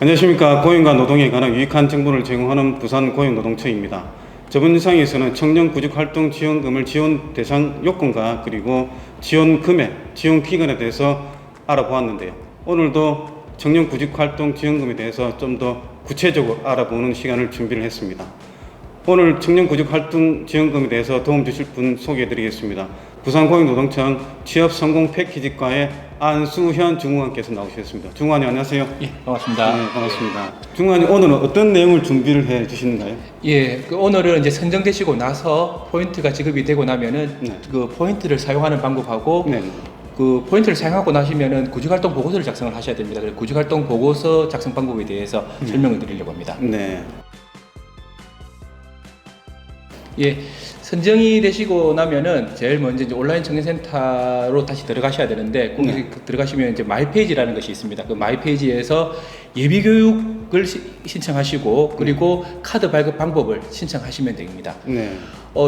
안녕하십니까. 고용과 노동에 관한 유익한 정보를 제공하는 부산고용노동처입니다. 저번 영상에서는 청년 구직활동 지원금을 지원 대상 요건과 그리고 지원 금액, 지원 기간에 대해서 알아보았는데요. 오늘도 청년 구직활동 지원금에 대해서 좀 더 구체적으로 알아보는 시간을 준비를 했습니다. 오늘 청년 구직활동 지원금에 대해서 도움 주실 분 소개해 드리겠습니다. 부산고용노동청 취업성공 패키지과의 안수현 중후관께서 나오셨습니다. 중후관님 안녕하세요. 예, 반갑습니다. 네, 반갑습니다. 중후관님 오늘은 어떤 내용을 준비를 해 주시는가요? 예, 오늘은 이제 선정되시고 나서 포인트가 지급이 되고 나면은 그 포인트를 사용하는 방법하고 그 포인트를 사용하고 나시면은 구직활동 보고서를 작성을 하셔야 됩니다. 그래서 구직활동 보고서 작성 방법에 대해서 설명을 드리려고 합니다. 네. 예, 선정이 되시고 나면은 제일 먼저 이제 온라인 청년센터로 다시 들어가셔야 되는데 거기 들어가시면 이제 마이 페이지라는 것이 있습니다. 그 마이 페이지에서 예비 교육을 신청하시고 그리고 카드 발급 방법을 신청하시면 됩니다.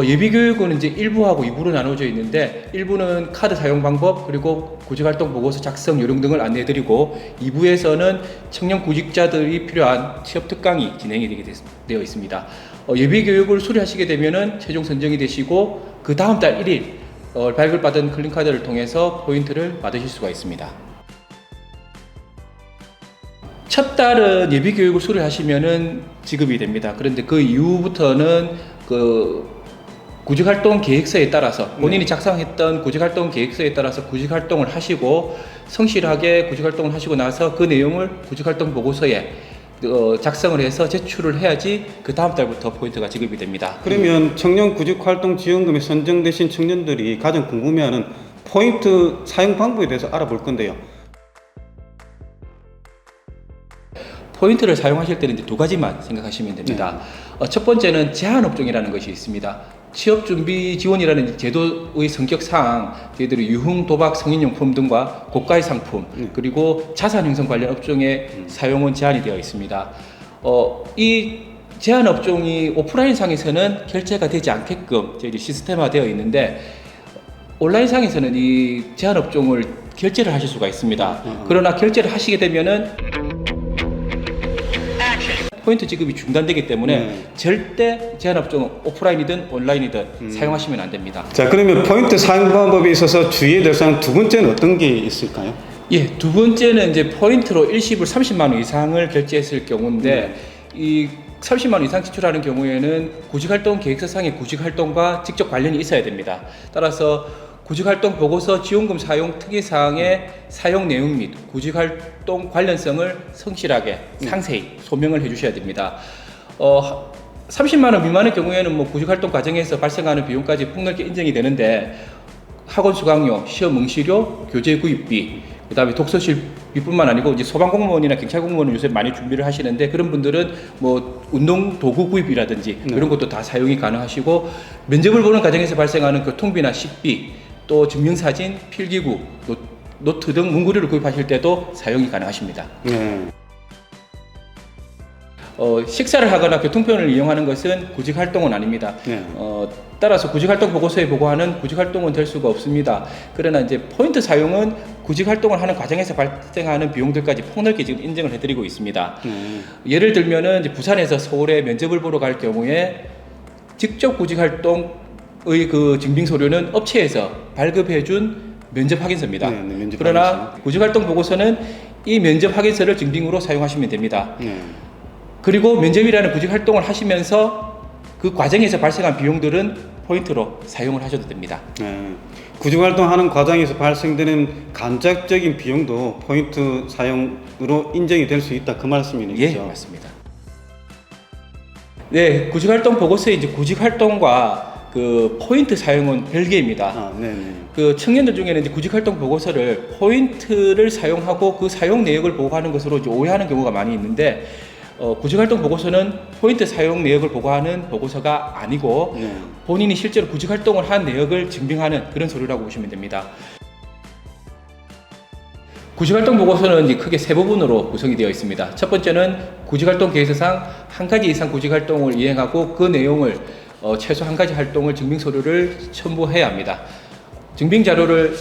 예비 교육은 이제 1부하고 2부로 나눠져 있는데 1부는 카드 사용 방법 그리고 구직활동 보고서 작성 요령 등을 안내해 드리고 2부에서는 청년 구직자들이 필요한 취업 특강이 진행이 되어 있습니다. 예비 교육을 수료하시게 되면은 최종 선정이 되시고 그 다음 달 1일 발급받은 클린카드를 통해서 포인트를 받으실 수가 있습니다. 첫 달은 예비 교육을 수료하시면은 지급이 됩니다. 그런데 그 이후부터는 그 구직활동 계획서에 따라서 본인이 작성했던 구직활동 계획서에 따라서 구직활동을 하시고 성실하게 구직활동을 하시고 나서 그 내용을 구직활동 보고서에 작성을 해서 제출을 해야지 그 다음 달부터 포인트가 지급이 됩니다. 그러면 청년 구직활동 지원금에 선정되신 청년들이 가장 궁금해하는 포인트 사용 방법에 대해서 알아볼 건데요. 포인트를 사용하실 때는 이제 두 가지만 생각하시면 됩니다. 첫 번째는 제한업종이라는 것이 있습니다. 취업준비 지원이라는 제도의 성격상 저희들이 유흥, 도박, 성인용품 등과 고가의 상품 그리고 자산 형성 관련 업종에 사용은 제한이 되어 있습니다. 이 제한 업종이 오프라인 상에서는 결제가 되지 않게끔 저희들이 시스템화되어 있는데 온라인 상에서는 이 제한 업종을 결제를 하실 수가 있습니다. 그러나 결제를 하시게 되면은 포인트 지급이 중단되기 때문에 절대 제한업종은 오프라인이든 온라인이든 사용하시면 안 됩니다. 자, 그러면 포인트 사용 방법에 있어서 주의해야 될 사항 두 번째는 어떤 게 있을까요? 예, 두 번째는 이제 포인트로 일시불 30만 원 이상을 결제했을 경우인데 이 30만 원 이상 지출하는 경우에는 구직활동 계획서상의 구직활동과 직접 관련이 있어야 됩니다. 따라서 구직활동 보고서 지원금 사용 특이사항의 사용 내용 및 구직활동 관련성을 성실하게 상세히 소명을 해주셔야 됩니다. 30만 원 미만의 경우에는 뭐 구직활동 과정에서 발생하는 비용까지 폭넓게 인정이 되는데 학원 수강료, 시험 응시료, 교재 구입비, 그다음에 독서실비뿐만 아니고 이제 소방공무원이나 경찰공무원은 요새 많이 준비를 하시는데 그런 분들은 뭐 운동 도구 구입이라든지 이런 것도 다 사용이 가능하시고 면접을 보는 과정에서 발생하는 교통비나 식비 또 증명사진, 필기구, 노트 등 문구류를 구입하실 때도 사용이 가능하십니다. 식사를 하거나 교통편을 이용하는 것은 구직활동은 아닙니다. 따라서 구직활동 보고서에 보고하는 구직활동은 될 수가 없습니다. 그러나 이제 포인트 사용은 구직활동을 하는 과정에서 발생하는 비용들까지 폭넓게 지금 인정을 해드리고 있습니다. 예를 들면은 이제 부산에서 서울에 면접을 보러 갈 경우에 직접 구직활동 그 증빙 서류는 업체에서 발급해준 면접 확인서입니다. 그러나 구직활동 보고서는 이 면접 확인서를 증빙으로 사용하시면 됩니다. 그리고 면접이라는 구직활동을 하시면서 그 과정에서 발생한 비용들은 포인트로 사용을 하셔도 됩니다. 구직활동하는 과정에서 발생되는 간접적인 비용도 포인트 사용으로 인정이 될 수 있다 그 말씀이네요. 예, 맞습니다. 네, 구직활동 보고서에 이제 구직활동과 그 포인트 사용은 별개입니다. 그 청년들 중에는 이제 구직활동 보고서를 포인트를 사용하고 그 사용 내역을 보고하는 것으로 이제 오해하는 경우가 많이 있는데 구직활동 보고서는 포인트 사용 내역을 보고하는 보고서가 아니고 본인이 실제로 구직활동을 한 내역을 증빙하는 그런 서류라고 보시면 됩니다. 구직활동 보고서는 이제 크게 세 부분으로 구성이 되어 있습니다. 첫 번째는 구직활동 계획서상 한 가지 이상 구직활동을 이행하고 그 내용을 최소 한 가지 활동을 증빙 서류를 첨부해야 합니다. 증빙 자료를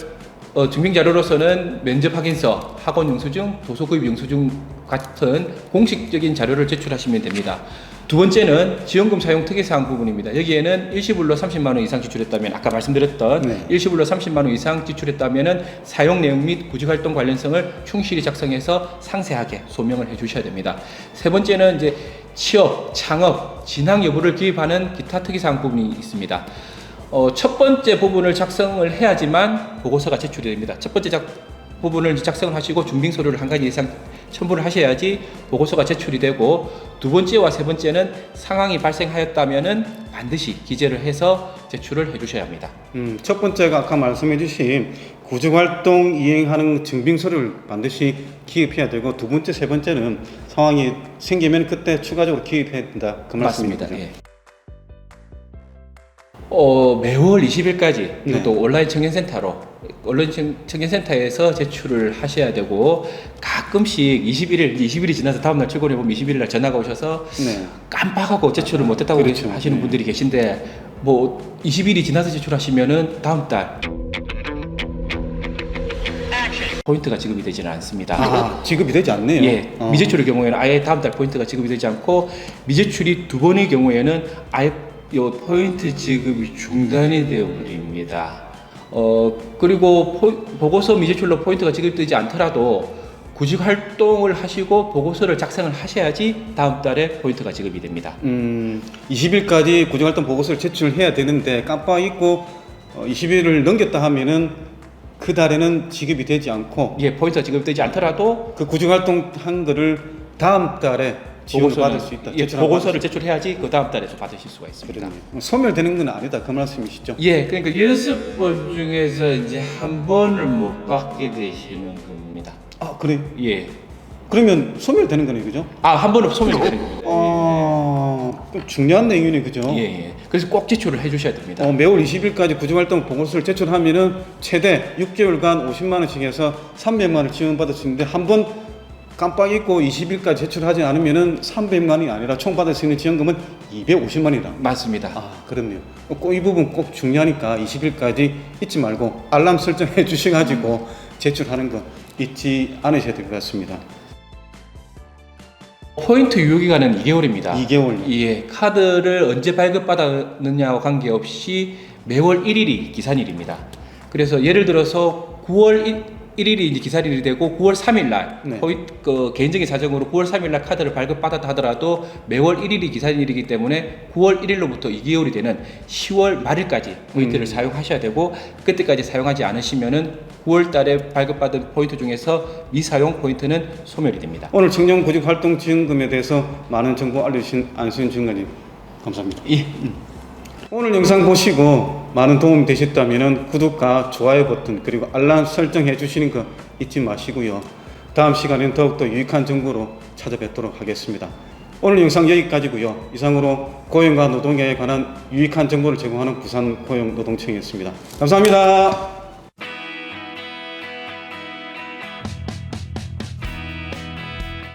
증빙 자료로서는 면접 확인서, 학원 영수증, 도서 구입 영수증 같은 공식적인 자료를 제출하시면 됩니다. 두 번째는 지원금 사용 특이사항 부분입니다. 여기에는 일시불로 30만 원 이상 지출했다면, 아까 말씀드렸던 네. 일시불로 30만 원 이상 지출했다면은 사용 내용 및 구직활동 관련성을 충실히 작성해서 상세하게 소명을 해주셔야 됩니다. 세 번째는 이제 취업, 창업, 진학 여부를 기입하는 기타 특이사항 부분이 있습니다. 첫 번째 부분을 작성을 해야지만 보고서가 제출이 됩니다. 첫 번째 부분을 작성을 하시고 준빙 서류를 한 가지 이상 첨부를 하셔야지 보고서가 제출이 되고, 두 번째와 세 번째는 상황이 발생하였다면은 반드시 기재를 해서 제출을 해주셔야 합니다. 첫 번째가 아까 말씀해주신 구직활동 이행하는 증빙서류를 반드시 기입해야 되고, 두 번째, 세 번째는 상황이 생기면 그때 추가적으로 기입해야 된다. 그 말씀입니다. 맞습니다. 예. 매월 20일까지 네. 또 온라인 청년센터로 온라인 청년센터에서 제출을 하셔야 되고, 가끔씩 21일이 지나서 다음날 출근해 보면 21일 날 전화가 오셔서 네. 깜빡하고 제출을 못했다고 그렇죠. 하시는 네. 분들이 계신데, 뭐 20일이 지나서 제출하시면은 다음 달 포인트가 지급이 되지는 않습니다. 아, 지급이 되지 않네요. 예, 미제출의 경우에는 아예 다음 달 포인트가 지급이 되지 않고, 미제출이 두 번의 경우에는 아예 요 포인트 지급이 중단이 되어 버립니다. 그리고 보고서 미제출로 포인트가 지급되지 않더라도 구직 활동을 하시고 보고서를 작성을 하셔야지 다음 달에 포인트가 지급이 됩니다. 20일까지 구직활동 보고서를 제출해야 되는데 깜빡 잊고 20일을 넘겼다 하면은 그 달에는 지급이 되지 않고, 예, 포인트가 지급되지 않더라도 그 구직활동 한 거를 다음 달에 지원을 받을 수 있다. 예, 보고서를 제출해야지 그 다음 달에 받으실 수가 있습니다. 그러네요. 소멸되는 건 아니다. 그 말씀이시죠? 예, 그러니까 6번 중에서 이제 한 번을 못 받게 되시는 겁니다. 아, 그래. 예. 그러면 소멸되는 거네, 그죠? 한 번은 소멸되는 겁니다. 좀 중요한 내용이네, 그죠? 예, 예. 그래서 꼭 제출을 해주셔야 됩니다. 매월 20일까지 구직활동 보고서를 제출하면은 최대 6개월간 50만 원씩 해서 300만 원을 지원받을 수 있는데, 한 번 깜빡 잊고 20일까지 제출하지 않으면은 300만이 아니라 총 받을 수 있는 지원금은 250만이다. 맞습니다. 아, 그렇네요. 꼭 이 부분 꼭 중요하니까 20일까지 잊지 말고 알람 설정해 주셔가지고 제출하는 거 잊지 않으셔야 될 것 같습니다. 포인트 유효기간은 2개월입니다. 2개월. 예, 카드를 언제 발급받았느냐와 관계없이 매월 1일이 기산일입니다. 그래서 예를 들어서 9월 1일이 이제 기산일이 되고 9월 3일 날 네. 개인적인 사정으로 9월 3일 날 카드를 발급받았다 하더라도 매월 1일이 기산일이기 때문에 9월 1일로부터 2개월이 되는 10월 말일까지 포인트를 사용하셔야 되고, 그때까지 사용하지 않으시면은 9월 달에 발급받은 포인트 중에서 미사용 포인트는 소멸이 됩니다. 오늘 청년 구직활동 지원금에 대해서 많은 정보 알려주신 안수현 주임관님 감사합니다. 예. 오늘 영상 보시고 많은 도움이 되셨다면 구독과 좋아요 버튼 그리고 알람 설정해 주시는 거 잊지 마시고요. 다음 시간에는 더욱더 유익한 정보로 찾아뵙도록 하겠습니다. 오늘 영상 여기까지고요. 이상으로 고용과 노동에 관한 유익한 정보를 제공하는 부산 고용노동청이었습니다. 감사합니다.